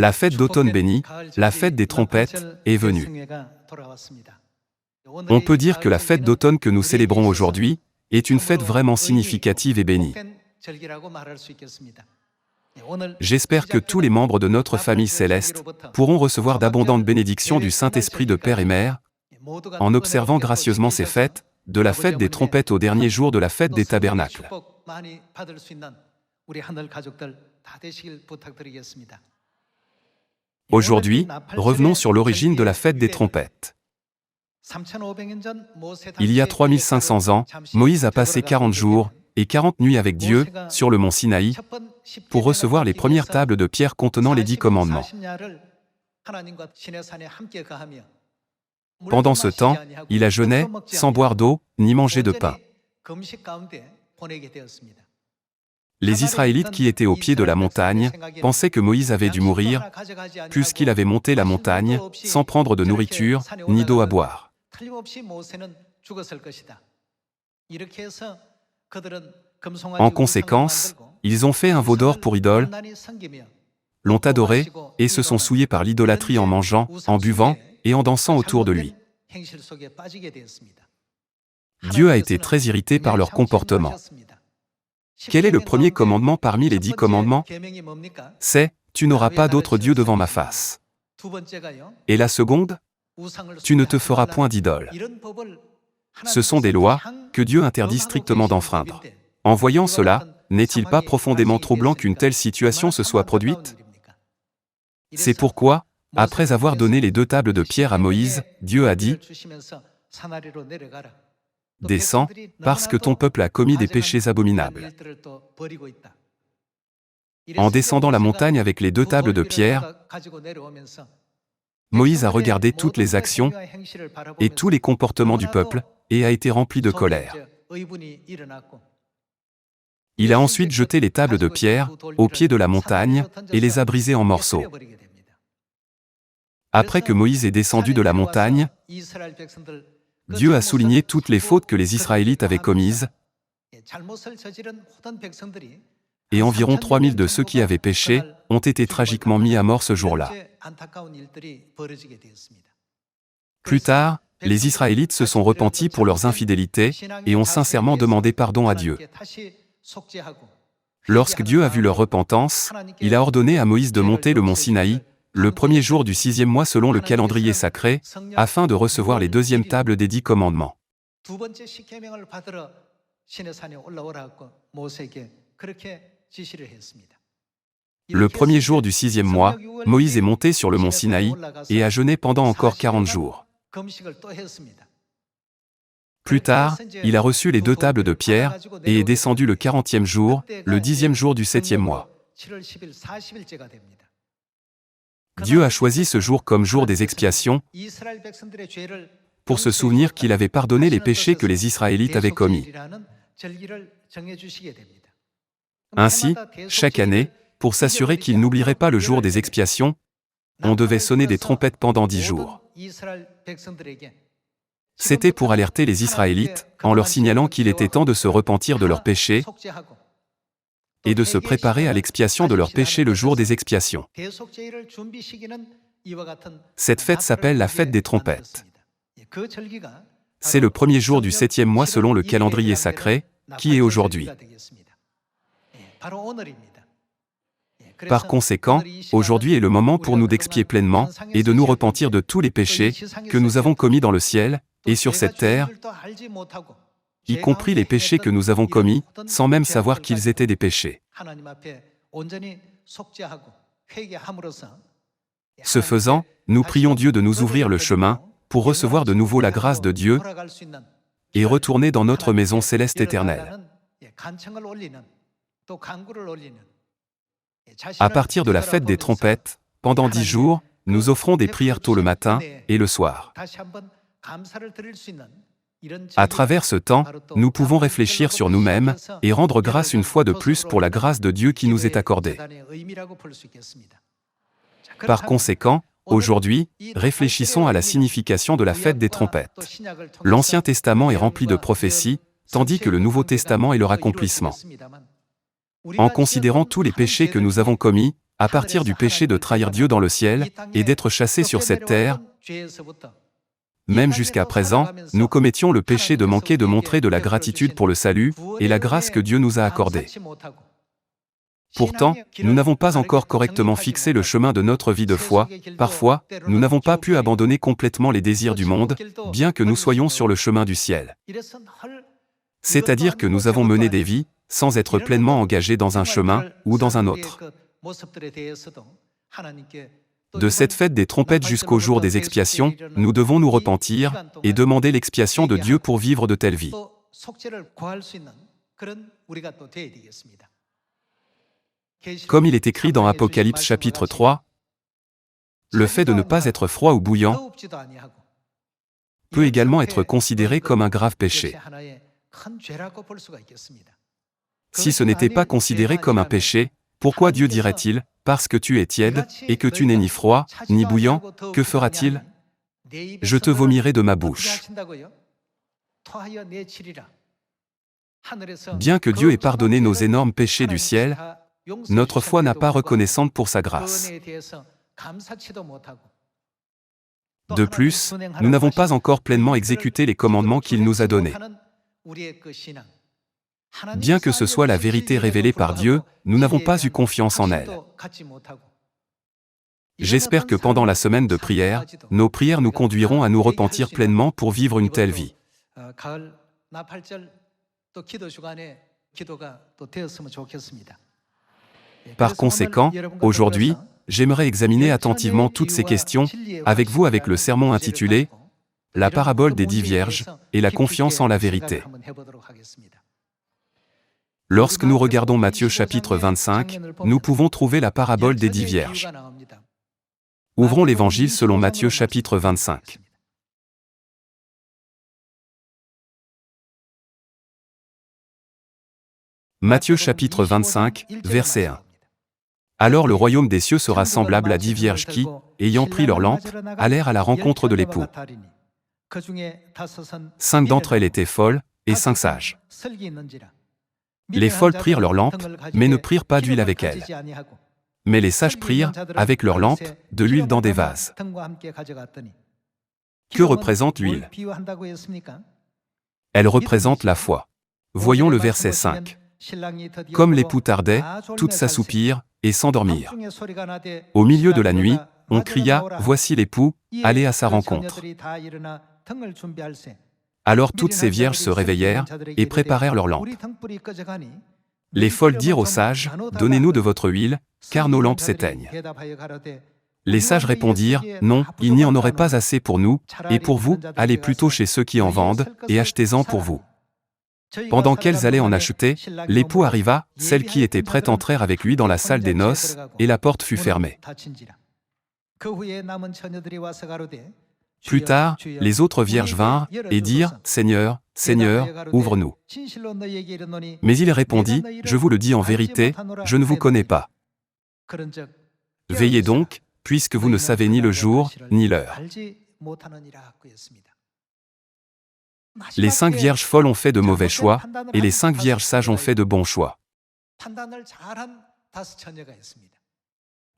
La fête d'automne béni, la fête des trompettes, est venue. On peut dire que la fête d'automne que nous célébrons aujourd'hui est une fête vraiment significative et bénie. J'espère que tous les membres de notre famille céleste pourront recevoir d'abondantes bénédictions du Saint-Esprit de Père et Mère en observant gracieusement ces fêtes, de la fête des trompettes au dernier jour de la fête des tabernacles. Aujourd'hui, revenons sur l'origine de la fête des trompettes. Il y a 3500 ans, Moïse a passé 40 jours et 40 nuits avec Dieu sur le mont Sinaï pour recevoir les premières tables de pierre contenant les 10 commandements. Pendant ce temps, il a jeûné, sans boire d'eau, ni manger de pain. Les Israélites qui étaient au pied de la montagne pensaient que Moïse avait dû mourir, puisqu'il avait monté la montagne sans prendre de nourriture ni d'eau à boire. En conséquence, ils ont fait un veau d'or pour idole, l'ont adoré, et se sont souillés par l'idolâtrie en mangeant, en buvant, et en dansant autour de lui. Dieu a été très irrité par leur comportement. Quel est le premier commandement parmi les 10 commandements? C'est « Tu n'auras pas d'autre Dieu devant ma face ». Et la seconde? « Tu ne te feras point d'idole ». Ce sont des lois que Dieu interdit strictement d'enfreindre. En voyant cela, n'est-il pas profondément troublant qu'une telle situation se soit produite? C'est pourquoi, après avoir donné les 2 tables de pierre à Moïse, Dieu a dit « Descends, parce que ton peuple a commis des péchés abominables. » En descendant la montagne avec les 2 tables de pierre, Moïse a regardé toutes les actions et tous les comportements du peuple et a été rempli de colère. Il a ensuite jeté les tables de pierre au pied de la montagne et les a brisées en morceaux. Après que Moïse est descendu de la montagne, Dieu a souligné toutes les fautes que les Israélites avaient commises, et environ 3000 de ceux qui avaient péché ont été tragiquement mis à mort ce jour-là. Plus tard, les Israélites se sont repentis pour leurs infidélités et ont sincèrement demandé pardon à Dieu. Lorsque Dieu a vu leur repentance, il a ordonné à Moïse de monter le mont Sinaï, le premier jour du 6e mois selon le calendrier sacré, afin de recevoir les 2e tables des 10 commandements. Le premier jour du 6e mois, Moïse est monté sur le mont Sinaï et a jeûné pendant encore 40 jours. Plus tard, il a reçu les 2 tables de pierre et est descendu le 40e jour, le 10e jour du 7e mois. Dieu a choisi ce jour comme jour des expiations pour se souvenir qu'il avait pardonné les péchés que les Israélites avaient commis. Ainsi, chaque année, pour s'assurer qu'ils n'oublieraient pas le jour des expiations, on devait sonner des trompettes pendant 10 jours. C'était pour alerter les Israélites, en leur signalant qu'il était temps de se repentir de leurs péchés et de se préparer à l'expiation de leurs péchés le jour des expiations. Cette fête s'appelle la fête des trompettes. C'est le premier jour du 7e mois selon le calendrier sacré, qui est aujourd'hui. Par conséquent, aujourd'hui est le moment pour nous d'expier pleinement et de nous repentir de tous les péchés que nous avons commis dans le ciel et sur cette terre, y compris les péchés que nous avons commis, sans même savoir qu'ils étaient des péchés. Ce faisant, nous prions Dieu de nous ouvrir le chemin pour recevoir de nouveau la grâce de Dieu et retourner dans notre maison céleste éternelle. À partir de la fête des trompettes, pendant 10 jours, nous offrons des prières tôt le matin et le soir. À travers ce temps, nous pouvons réfléchir sur nous-mêmes et rendre grâce une fois de plus pour la grâce de Dieu qui nous est accordée. Par conséquent, aujourd'hui, réfléchissons à la signification de la fête des trompettes. L'Ancien Testament est rempli de prophéties, tandis que le Nouveau Testament est leur accomplissement. En considérant tous les péchés que nous avons commis, à partir du péché de trahir Dieu dans le ciel et d'être chassés sur cette terre, même jusqu'à présent, nous commettions le péché de manquer de montrer de la gratitude pour le salut et la grâce que Dieu nous a accordée. Pourtant, nous n'avons pas encore correctement fixé le chemin de notre vie de foi. Parfois, nous n'avons pas pu abandonner complètement les désirs du monde, bien que nous soyons sur le chemin du ciel. C'est-à-dire que nous avons mené des vies, sans être pleinement engagés dans un chemin ou dans un autre. De cette fête des trompettes jusqu'au jour des expiations, nous devons nous repentir et demander l'expiation de Dieu pour vivre de telles vies. Comme il est écrit dans Apocalypse chapitre 3, le fait de ne pas être froid ou bouillant peut également être considéré comme un grave péché. Si ce n'était pas considéré comme un péché, pourquoi Dieu dirait-il, parce que tu es tiède, et que tu n'es ni froid, ni bouillant, que fera-t-il? Je te vomirai de ma bouche. Bien que Dieu ait pardonné nos énormes péchés du ciel, notre foi n'a pas reconnaissante pour sa grâce. De plus, nous n'avons pas encore pleinement exécuté les commandements qu'il nous a donnés. Bien que ce soit la vérité révélée par Dieu, nous n'avons pas eu confiance en elle. J'espère que pendant la semaine de prière, nos prières nous conduiront à nous repentir pleinement pour vivre une telle vie. Par conséquent, aujourd'hui, j'aimerais examiner attentivement toutes ces questions avec vous avec le sermon intitulé « La parabole des 10 vierges et la confiance en la vérité ». Lorsque nous regardons Matthieu chapitre 25, nous pouvons trouver la parabole des 10 vierges. Ouvrons l'Évangile selon Matthieu chapitre 25. Matthieu chapitre 25, verset 1. Alors le royaume des cieux sera semblable à 10 vierges qui, ayant pris leur lampe, allèrent à la rencontre de l'époux. 5 d'entre elles étaient folles, et 5 sages. Les folles prirent leur lampe, mais ne prirent pas d'huile avec elles. Mais les sages prirent, avec leur lampe, de l'huile dans des vases. Que représente l'huile? Elle représente la foi. Voyons le verset 5. Comme l'époux tardait, toutes s'assoupirent et s'endormirent. Au milieu de la nuit, on cria, « Voici l'époux, allez à sa rencontre ». Alors toutes ces vierges se réveillèrent et préparèrent leurs lampes. Les folles dirent aux sages, « Donnez-nous de votre huile, car nos lampes s'éteignent. » Les sages répondirent, « Non, il n'y en aurait pas assez pour nous, et pour vous, allez plutôt chez ceux qui en vendent, et achetez-en pour vous. » Pendant qu'elles allaient en acheter, l'époux arriva, celles qui étaient prêtes entrèrent avec lui dans la salle des noces, et la porte fut fermée. Plus tard, les autres vierges vinrent, et dirent, « Seigneur, Seigneur, ouvre-nous. » Mais il répondit, « Je vous le dis en vérité, je ne vous connais pas. Veillez donc, puisque vous ne savez ni le jour, ni l'heure. » Les 5 vierges folles ont fait de mauvais choix, et les 5 vierges sages ont fait de bons choix.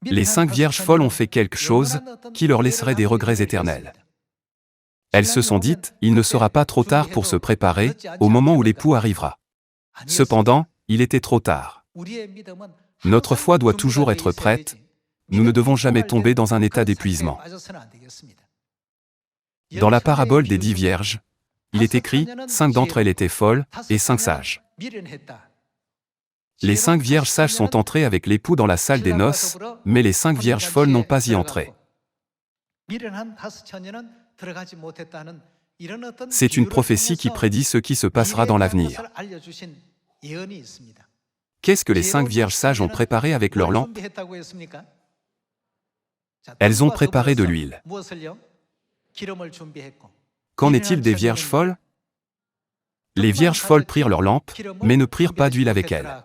Les 5 vierges folles ont fait quelque chose qui leur laisserait des regrets éternels. Elles se sont dites, il ne sera pas trop tard pour se préparer, au moment où l'époux arrivera. Cependant, il était trop tard. Notre foi doit toujours être prête, nous ne devons jamais tomber dans un état d'épuisement. Dans la parabole des 10 vierges, il est écrit, 5 d'entre elles étaient folles, et 5 sages. Les 5 vierges sages sont entrées avec l'époux dans la salle des noces, mais les 5 vierges folles n'ont pas y entré. C'est une prophétie qui prédit ce qui se passera dans l'avenir. Qu'est-ce que les 5 vierges sages ont préparé avec leurs lampes? Elles ont préparé de l'huile. Qu'en est-il des vierges folles? Les vierges folles prirent leurs lampes, mais ne prirent pas d'huile avec elles.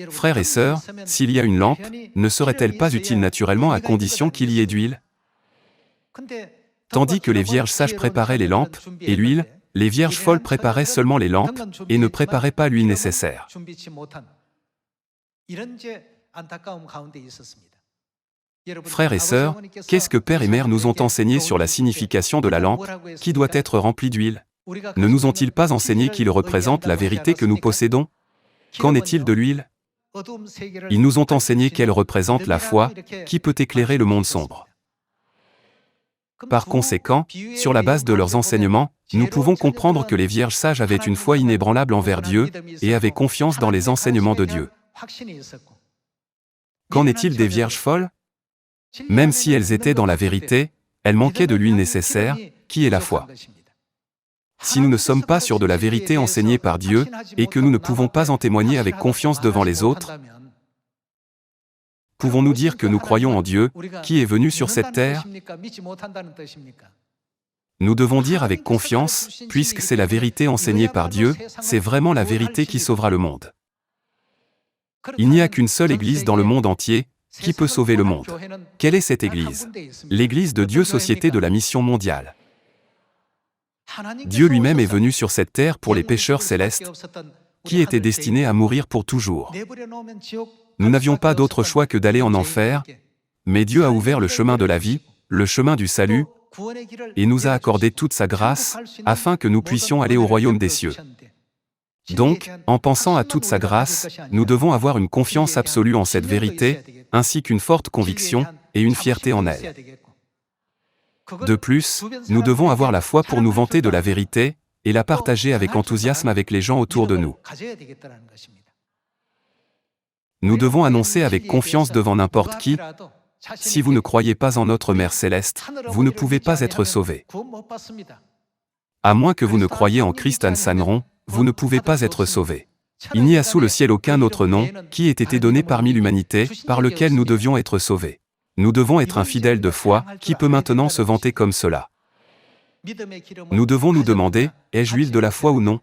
Frères et sœurs, s'il y a une lampe, ne serait-elle pas utile naturellement à condition qu'il y ait d'huile? Tandis que les vierges sages préparaient les lampes et l'huile, les vierges folles préparaient seulement les lampes et ne préparaient pas l'huile nécessaire. Frères et sœurs, qu'est-ce que Père et Mère nous ont enseigné sur la signification de la lampe, qui doit être remplie d'huile? Ne nous ont-ils pas enseigné qu'il représente la vérité que nous possédons? Qu'en est-il de l'huile? Ils nous ont enseigné qu'elle représente la foi, qui peut éclairer le monde sombre. Par conséquent, sur la base de leurs enseignements, nous pouvons comprendre que les vierges sages avaient une foi inébranlable envers Dieu, et avaient confiance dans les enseignements de Dieu. Qu'en est-il des vierges folles? Même si elles étaient dans la vérité, elles manquaient de l'huile nécessaire, qui est la foi. Si nous ne sommes pas sûrs de la vérité enseignée par Dieu, et que nous ne pouvons pas en témoigner avec confiance devant les autres, pouvons-nous dire que nous croyons en Dieu, qui est venu sur cette terre? Nous devons dire avec confiance, puisque c'est la vérité enseignée par Dieu, c'est vraiment la vérité qui sauvera le monde. Il n'y a qu'une seule Église dans le monde entier, qui peut sauver le monde. Quelle est cette Église? L'Église de Dieu, Société de la Mission mondiale. Dieu lui-même est venu sur cette terre pour les pécheurs célestes, qui étaient destinés à mourir pour toujours. Nous n'avions pas d'autre choix que d'aller en enfer, mais Dieu a ouvert le chemin de la vie, le chemin du salut, et nous a accordé toute sa grâce, afin que nous puissions aller au royaume des cieux. Donc, en pensant à toute sa grâce, nous devons avoir une confiance absolue en cette vérité, ainsi qu'une forte conviction et une fierté en elle. De plus, nous devons avoir la foi pour nous vanter de la vérité, et la partager avec enthousiasme avec les gens autour de nous. Nous devons annoncer avec confiance devant n'importe qui, si vous ne croyez pas en notre Mère Céleste, vous ne pouvez pas être sauvés. À moins que vous ne croyiez en Christ An-Sanron, vous ne pouvez pas être sauvés. Il n'y a sous le ciel aucun autre nom qui ait été donné parmi l'humanité, par lequel nous devions être sauvés. Nous devons être un fidèle de foi, qui peut maintenant se vanter comme cela. Nous devons nous demander, ai-je l'huile de la foi ou non?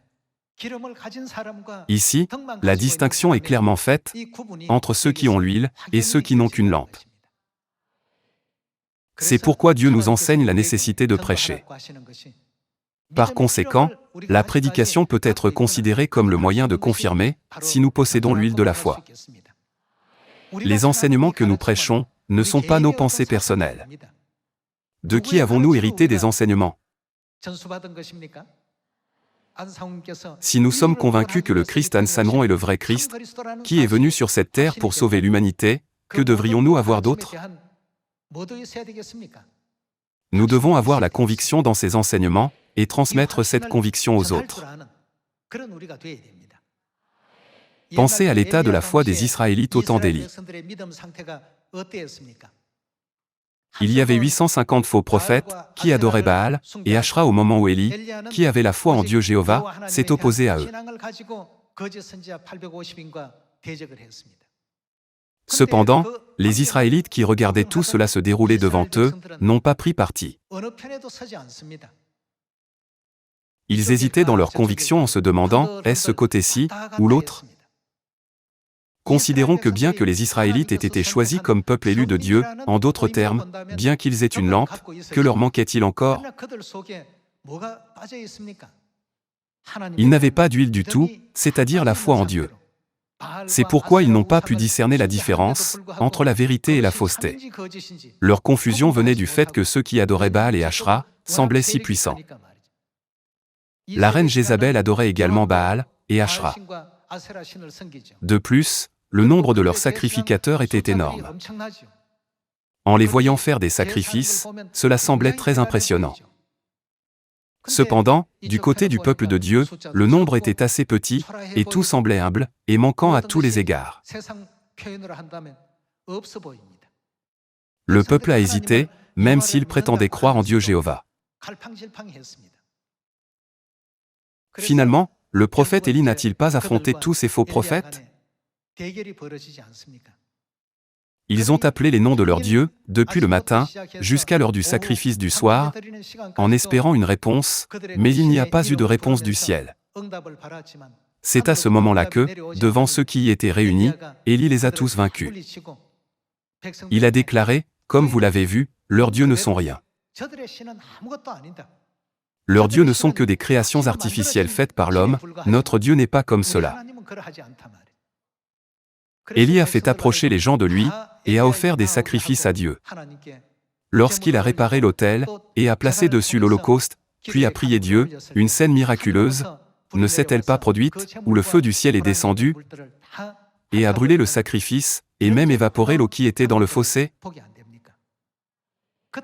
Ici, la distinction est clairement faite entre ceux qui ont l'huile et ceux qui n'ont qu'une lampe. C'est pourquoi Dieu nous enseigne la nécessité de prêcher. Par conséquent, la prédication peut être considérée comme le moyen de confirmer si nous possédons l'huile de la foi. Les enseignements que nous prêchons ne sont pas nos pensées personnelles. De qui avons-nous hérité des enseignements? Si nous sommes convaincus que le Christ An-Sanron est le vrai Christ, qui est venu sur cette terre pour sauver l'humanité, que devrions-nous avoir d'autre? Nous devons avoir la conviction dans ces enseignements, et transmettre cette conviction aux autres. Pensez à l'état de la foi des Israélites au temps d'Élie. Il y avait 850 faux prophètes, qui adoraient Baal, et Ashra au moment où Élie, qui avait la foi en Dieu Jéhovah, s'est opposé à eux. Cependant, les Israélites qui regardaient tout cela se dérouler devant eux, n'ont pas pris parti. Ils hésitaient dans leur conviction en se demandant, est-ce ce côté-ci, ou l'autre? Considérons que bien que les Israélites aient été choisis comme peuple élu de Dieu, en d'autres termes, bien qu'ils aient une lampe, que leur manquait-il encore? Ils n'avaient pas d'huile du tout, c'est-à-dire la foi en Dieu. C'est pourquoi ils n'ont pas pu discerner la différence entre la vérité et la fausseté. Leur confusion venait du fait que ceux qui adoraient Baal et Ashra semblaient si puissants. La reine Jézabel adorait également Baal et Ashra. De plus, le nombre de leurs sacrificateurs était énorme. En les voyant faire des sacrifices, cela semblait très impressionnant. Cependant, du côté du peuple de Dieu, le nombre était assez petit, et tout semblait humble, et manquant à tous les égards. Le peuple a hésité, même s'il prétendait croire en Dieu Jéhovah. Finalement, le prophète Élie n'a-t-il pas affronté tous ces faux prophètes? Ils ont appelé les noms de leurs dieux, depuis le matin, jusqu'à l'heure du sacrifice du soir, en espérant une réponse, mais il n'y a pas eu de réponse du ciel. C'est à ce moment-là que, devant ceux qui y étaient réunis, Élie les a tous vaincus. Il a déclaré, comme vous l'avez vu, leurs dieux ne sont rien. Leurs dieux ne sont que des créations artificielles faites par l'homme, notre Dieu n'est pas comme cela. Élie a fait approcher les gens de lui, et a offert des sacrifices à Dieu. Lorsqu'il a réparé l'autel, et a placé dessus l'holocauste, puis a prié Dieu, une scène miraculeuse, ne s'est-elle pas produite, où le feu du ciel est descendu, et a brûlé le sacrifice, et même évaporé l'eau qui était dans le fossé?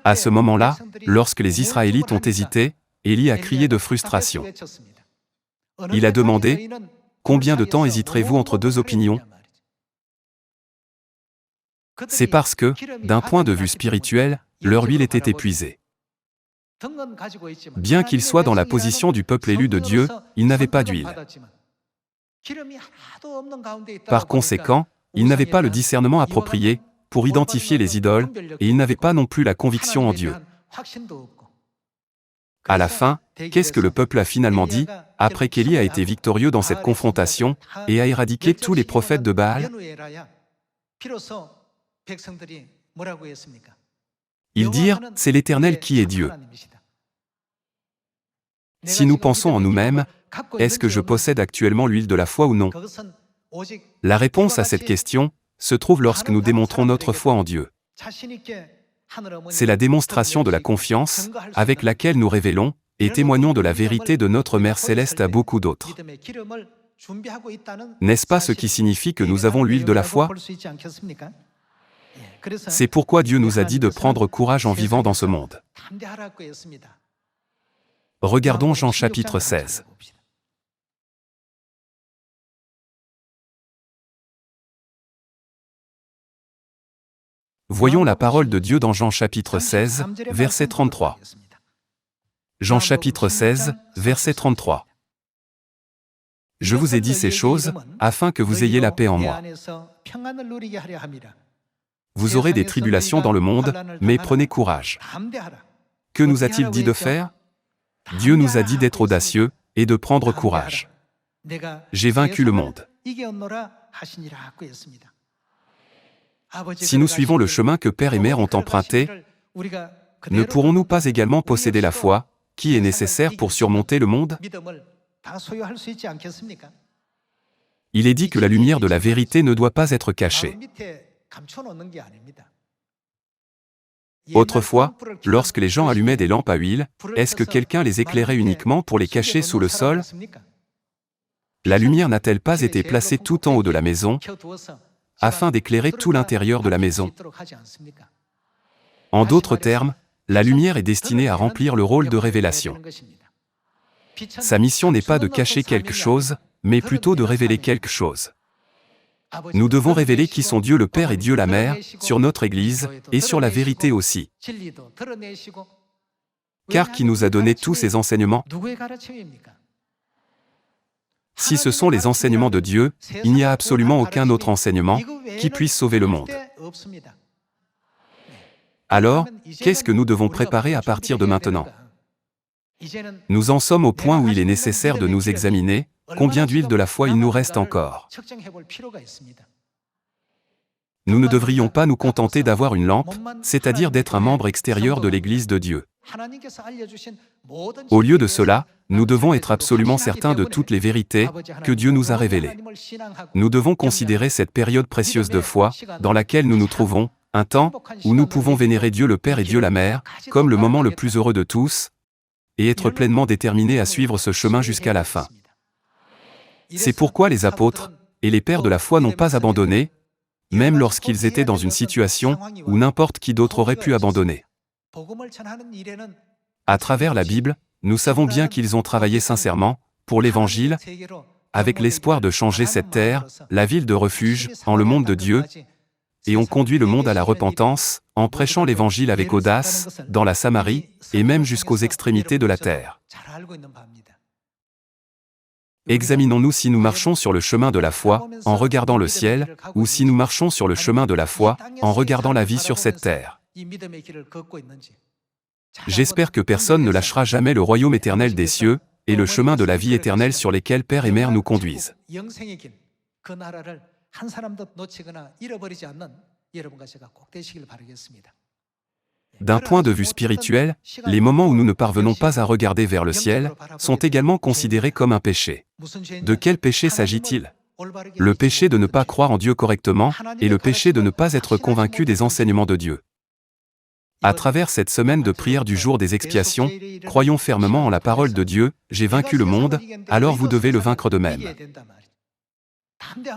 À ce moment-là, lorsque les Israélites ont hésité, Élie a crié de frustration. Il a demandé, « Combien de temps hésiterez-vous entre deux opinions ?» C'est parce que, d'un point de vue spirituel, leur huile était épuisée. Bien qu'ils soient dans la position du peuple élu de Dieu, ils n'avaient pas d'huile. Par conséquent, ils n'avaient pas le discernement approprié pour identifier les idoles, et ils n'avaient pas non plus la conviction en Dieu. À la fin, qu'est-ce que le peuple a finalement dit, après qu'Élie a été victorieux dans cette confrontation, et a éradiqué tous les prophètes de Baal? Ils dirent, « C'est l'Éternel qui est Dieu. » Si nous pensons en nous-mêmes, est-ce que je possède actuellement l'huile de la foi ou non? La réponse à cette question se trouve lorsque nous démontrons notre foi en Dieu. C'est la démonstration de la confiance avec laquelle nous révélons et témoignons de la vérité de notre Mère Céleste à beaucoup d'autres. N'est-ce pas ce qui signifie que nous avons l'huile de la foi? C'est pourquoi Dieu nous a dit de prendre courage en vivant dans ce monde. Regardons Jean chapitre 16. Voyons la parole de Dieu dans Jean chapitre 16, verset 33. Jean chapitre 16, verset 33. Je vous ai dit ces choses, afin que vous ayez la paix en moi. Vous aurez des tribulations dans le monde, mais prenez courage. Que nous a-t-il dit de faire? Dieu nous a dit d'être audacieux et de prendre courage. J'ai vaincu le monde. Si nous suivons le chemin que Père et Mère ont emprunté, ne pourrons-nous pas également posséder la foi, qui est nécessaire pour surmonter le monde? Il est dit que la lumière de la vérité ne doit pas être cachée. Autrefois, lorsque les gens allumaient des lampes à huile, est-ce que quelqu'un les éclairait uniquement pour les cacher sous le sol? La lumière n'a-t-elle pas été placée tout en haut de la maison, afin d'éclairer tout l'intérieur de la maison? En d'autres termes, la lumière est destinée à remplir le rôle de révélation. Sa mission n'est pas de cacher quelque chose, mais plutôt de révéler quelque chose. Nous devons révéler qui sont Dieu le Père et Dieu la Mère, sur notre Église, et sur la vérité aussi. Car qui nous a donné tous ces enseignements? Si ce sont les enseignements de Dieu, il n'y a absolument aucun autre enseignement qui puisse sauver le monde. Alors, qu'est-ce que nous devons préparer à partir de maintenant? Nous en sommes au point où il est nécessaire de nous examiner, combien d'huile de la foi il nous reste encore. Nous ne devrions pas nous contenter d'avoir une lampe, c'est-à-dire d'être un membre extérieur de l'Église de Dieu. Au lieu de cela, nous devons être absolument certains de toutes les vérités que Dieu nous a révélées. Nous devons considérer cette période précieuse de foi, dans laquelle nous nous trouvons, un temps où nous pouvons vénérer Dieu le Père et Dieu la Mère, comme le moment le plus heureux de tous, et être pleinement déterminés à suivre ce chemin jusqu'à la fin. C'est pourquoi les apôtres et les pères de la foi n'ont pas abandonné, même lorsqu'ils étaient dans une situation où n'importe qui d'autre aurait pu abandonner. À travers la Bible, nous savons bien qu'ils ont travaillé sincèrement pour l'Évangile, avec l'espoir de changer cette terre, la ville de refuge, en le monde de Dieu, et ont conduit le monde à la repentance, en prêchant l'Évangile avec audace, dans la Samarie, et même jusqu'aux extrémités de la terre. Examinons-nous si nous marchons sur le chemin de la foi, en regardant le ciel, ou si nous marchons sur le chemin de la foi, en regardant la vie sur cette terre. J'espère que personne ne lâchera jamais le royaume éternel des cieux, et le chemin de la vie éternelle sur lesquels Père et Mère nous conduisent. D'un point de vue spirituel, les moments où nous ne parvenons pas à regarder vers le ciel sont également considérés comme un péché. De quel péché s'agit-il? Le péché de ne pas croire en Dieu correctement et le péché de ne pas être convaincu des enseignements de Dieu. À travers cette semaine de prière du jour des expiations, croyons fermement en la parole de Dieu, j'ai vaincu le monde, alors vous devez le vaincre de même.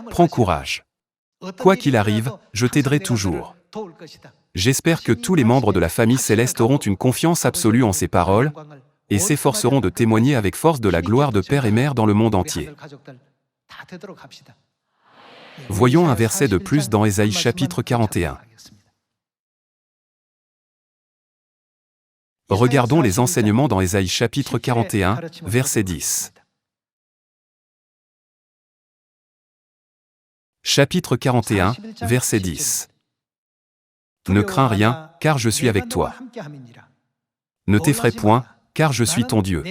Prends courage. Quoi qu'il arrive, je t'aiderai toujours. J'espère que tous les membres de la famille céleste auront une confiance absolue en ces paroles et s'efforceront de témoigner avec force de la gloire de Père et Mère dans le monde entier. Voyons un verset de plus dans Ésaïe chapitre 41. Regardons les enseignements dans Ésaïe chapitre 41, verset 10. Chapitre 41, verset 10. Ne crains rien, car je suis avec toi. Ne t'effraie point, car je suis ton Dieu.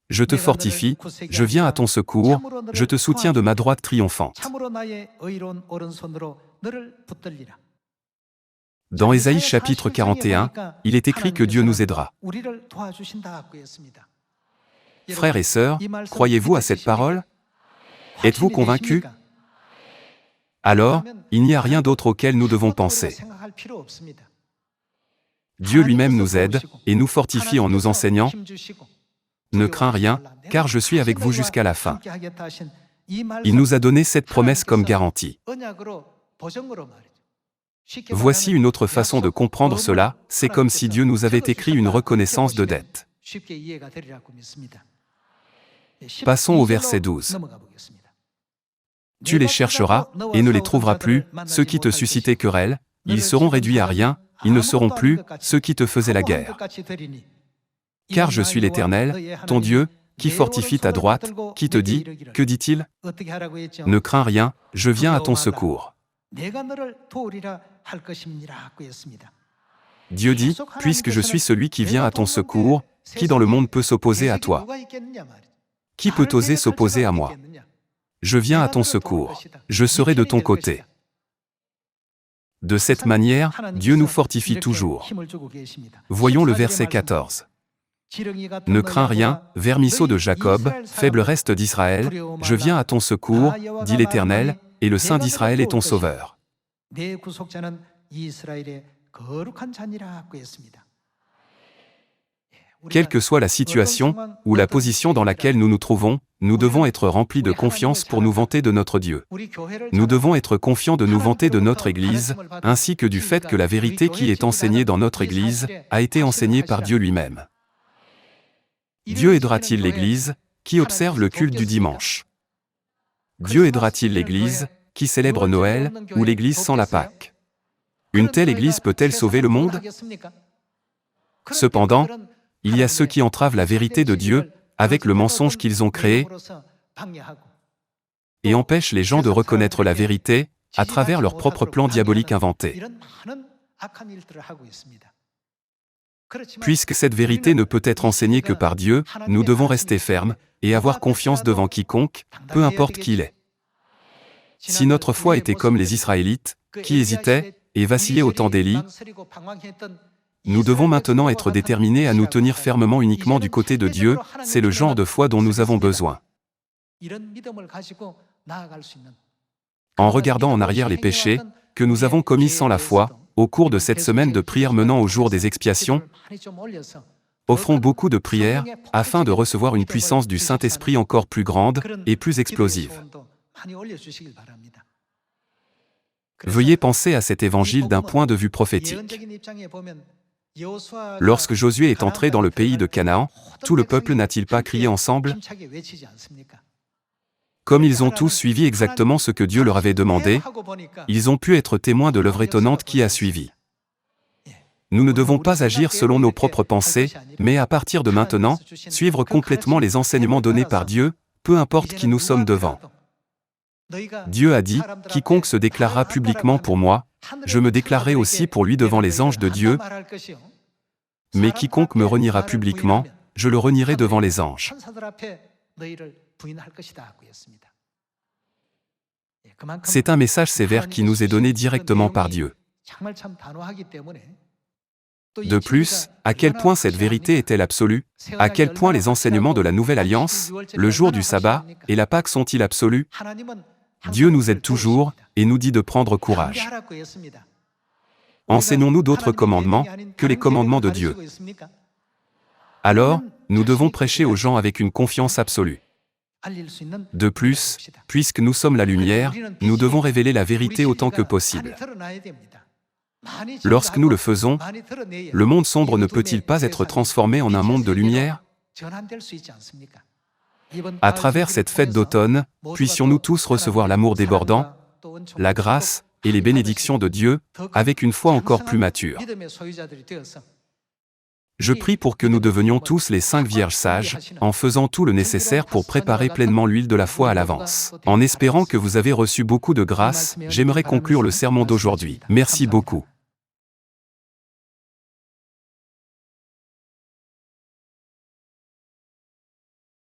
Je te fortifie, je viens à ton secours, je te soutiens de ma droite triomphante. Dans Ésaïe chapitre 41, il est écrit que Dieu nous aidera. Frères et sœurs, croyez-vous à cette parole? Êtes-vous convaincus? Alors, il n'y a rien d'autre auquel nous devons penser. Dieu lui-même nous aide et nous fortifie en nous enseignant « Ne crains rien, car je suis avec vous jusqu'à la fin ». Il nous a donné cette promesse comme garantie. Voici une autre façon de comprendre cela, c'est comme si Dieu nous avait écrit une reconnaissance de dette. Passons au verset 12. Tu les chercheras, et ne les trouveras plus, ceux qui te suscitaient querelle, ils seront réduits à rien, ils ne seront plus, ceux qui te faisaient la guerre. Car je suis l'Éternel, ton Dieu, qui fortifie ta droite, qui te dit, que dit-il? Ne crains rien, je viens à ton secours. Dieu dit, puisque je suis celui qui vient à ton secours, qui dans le monde peut s'opposer à toi? Qui peut oser s'opposer à moi? Je viens à ton secours, je serai de ton côté. De cette manière, Dieu nous fortifie toujours. Voyons le verset 14. Ne crains rien, vermisseau de Jacob, faible reste d'Israël, je viens à ton secours, dit l'Éternel, et le Saint d'Israël est ton sauveur. Quelle que soit la situation ou la position dans laquelle nous nous trouvons, nous devons être remplis de confiance pour nous vanter de notre Dieu. Nous devons être confiants de nous vanter de notre Église, ainsi que du fait que la vérité qui est enseignée dans notre Église a été enseignée par Dieu lui-même. Dieu aidera-t-il l'Église qui observe le culte du dimanche? Dieu aidera-t-il l'Église qui célèbre Noël ou l'Église sans la Pâque? Une telle Église peut-elle sauver le monde? Cependant, il y a ceux qui entravent la vérité de Dieu avec le mensonge qu'ils ont créé et empêchent les gens de reconnaître la vérité à travers leurs propres plans diaboliques inventés. Puisque cette vérité ne peut être enseignée que par Dieu, nous devons rester fermes et avoir confiance devant quiconque, peu importe qui il est. Si notre foi était comme les Israélites, qui hésitaient et vacillaient au temps d'Élie, nous devons maintenant être déterminés à nous tenir fermement uniquement du côté de Dieu, c'est le genre de foi dont nous avons besoin. En regardant en arrière les péchés que nous avons commis sans la foi, au cours de cette semaine de prière menant au jour des expiations, offrons beaucoup de prières afin de recevoir une puissance du Saint-Esprit encore plus grande et plus explosive. Veuillez penser à cet évangile d'un point de vue prophétique. Lorsque Josué est entré dans le pays de Canaan, tout le peuple n'a-t-il pas crié ensemble? Comme ils ont tous suivi exactement ce que Dieu leur avait demandé, ils ont pu être témoins de l'œuvre étonnante qui a suivi. Nous ne devons pas agir selon nos propres pensées, mais à partir de maintenant, suivre complètement les enseignements donnés par Dieu, peu importe qui nous sommes devant. Dieu a dit, « Quiconque se déclarera publiquement pour moi, je me déclarerai aussi pour lui devant les anges de Dieu, mais quiconque me reniera publiquement, je le renierai devant les anges. » C'est un message sévère qui nous est donné directement par Dieu. De plus, à quel point cette vérité est-elle absolue? À quel point les enseignements de la Nouvelle Alliance, le jour du sabbat et la Pâque sont-ils absolus? Dieu nous aide toujours et nous dit de prendre courage. Enseignons-nous d'autres commandements que les commandements de Dieu. Alors, nous devons prêcher aux gens avec une confiance absolue. De plus, puisque nous sommes la lumière, nous devons révéler la vérité autant que possible. Lorsque nous le faisons, le monde sombre ne peut-il pas être transformé en un monde de lumière? À travers cette fête d'automne, puissions-nous tous recevoir l'amour débordant, la grâce et les bénédictions de Dieu, avec une foi encore plus mature. Je prie pour que nous devenions tous les 5 vierges sages, en faisant tout le nécessaire pour préparer pleinement l'huile de la foi à l'avance. En espérant que vous avez reçu beaucoup de grâce, j'aimerais conclure le sermon d'aujourd'hui. Merci beaucoup.